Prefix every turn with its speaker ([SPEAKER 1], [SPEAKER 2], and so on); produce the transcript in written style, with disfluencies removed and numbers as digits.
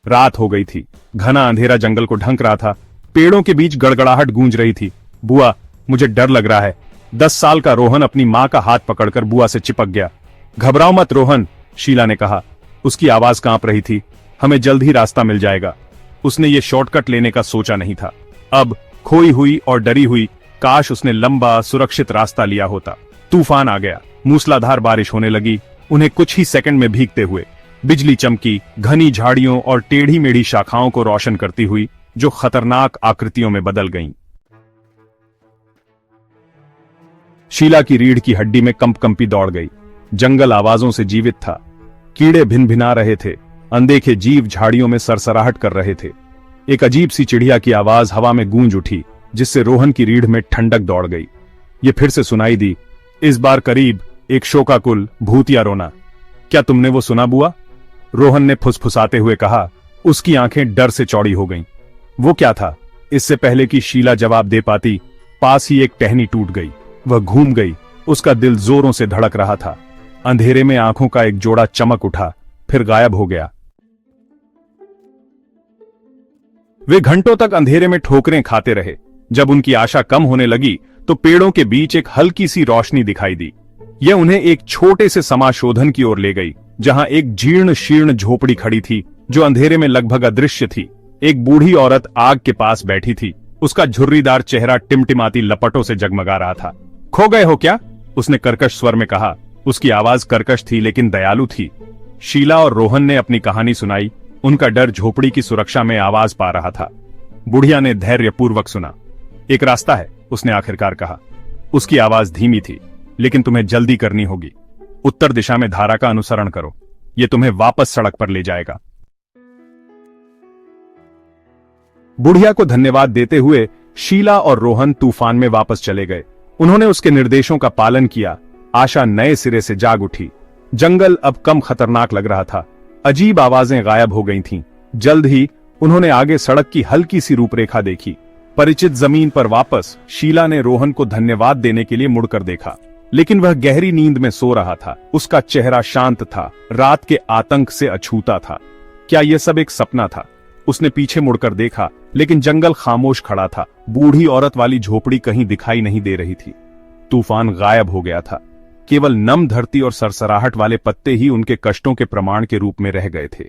[SPEAKER 1] रात हो गई थी। घना अंधेरा जंगल को ढंक रहा था। पेड़ों के बीच गड़गड़ाहट गूंज रही थी। बुआ, मुझे डर लग रहा है। 10 साल का रोहन अपनी मां का हाथ पकड़कर बुआ से चिपक गया। घबराओ मत रोहन, शीला ने कहा। उसकी आवाज कांप रही थी। हमें जल्द ही रास्ता मिल जाएगा। उसने ये शॉर्टकट लेने का सोचा नहीं था। अब खोई हुई और डरी हुई, काश उसने लंबा सुरक्षित रास्ता लिया होता। तूफान आ गया। मूसलाधार बारिश होने लगी। उन्हें कुछ ही सेकंड में भीगते हुए बिजली चमकी, घनी झाड़ियों और टेढ़ी मेढ़ी शाखाओं को रोशन करती हुई, जो खतरनाक आकृतियों में बदल गईं। शीला की रीढ़ की हड्डी में कंपकंपी दौड़ गई। जंगल आवाजों से जीवित था। कीड़े भिनभिना रहे थे। अनदेखे जीव झाड़ियों में सरसराहट कर रहे थे। एक अजीब सी चिड़िया की आवाज हवा में गूंज उठी, जिससे रोहन की रीढ़ में ठंडक दौड़ गई। ये फिर से सुनाई दी, इस बार करीब एक शोकाकुल भूतिया रोना। क्या तुमने वो सुना बुआ? रोहन ने फुसफुसाते हुए कहा। उसकी आंखें डर से चौड़ी हो गईं। वो क्या था? इससे पहले कि शीला जवाब दे पाती, पास ही एक टहनी टूट गई। वह घूम गई। उसका दिल जोरों से धड़क रहा था। अंधेरे में आंखों का एक जोड़ा चमक उठा, फिर गायब हो गया। वे घंटों तक अंधेरे में ठोकरें खाते रहे। जब उनकी आशा कम होने लगी तो पेड़ों के बीच एक हल्की सी रोशनी दिखाई दी। यह उन्हें एक छोटे से समाशोधन की ओर ले गई, जहां एक जीर्ण शीर्ण झोपड़ी खड़ी थी, जो अंधेरे में लगभग अदृश्य थी। एक बूढ़ी औरत आग के पास बैठी थी। उसका झुर्रीदार चेहरा टिमटिमाती लपटों से जगमगा रहा था। खो गए हो क्या? उसने कर्कश स्वर में कहा। उसकी आवाज कर्कश थी लेकिन दयालु थी। शीला और रोहन ने अपनी कहानी सुनाई। उनका डर झोपड़ी की सुरक्षा में आवाज पा रहा था। बुढ़िया ने धैर्यपूर्वक सुना। एक रास्ता है, उसने आखिरकार कहा। उसकी आवाज धीमी थी, लेकिन तुम्हें जल्दी करनी होगी। उत्तर दिशा में धारा का अनुसरण करो। यह तुम्हें वापस सड़क पर ले जाएगा। बुढ़िया को धन्यवाद देते हुए शीला और रोहन तूफान में वापस चले गए। उन्होंने उसके निर्देशों का पालन किया। आशा नए सिरे से जाग उठी। जंगल अब कम खतरनाक लग रहा था। अजीब आवाजें गायब हो गई थीं। जल्द ही उन्होंने आगे सड़क की हल्की सी रूपरेखा देखी। परिचित जमीन पर वापस शीला ने रोहन को धन्यवाद देने के लिए मुड़कर देखा, लेकिन वह गहरी नींद में सो रहा था। उसका चेहरा शांत था, रात के आतंक से अछूता था। क्या यह सब एक सपना था? उसने पीछे मुड़कर देखा, लेकिन जंगल खामोश खड़ा था। बूढ़ी औरत वाली झोपड़ी कहीं दिखाई नहीं दे रही थी। तूफान गायब हो गया था। केवल नम धरती और सरसराहट वाले पत्ते ही उनके कष्टों के प्रमाण के रूप में रह गए थे।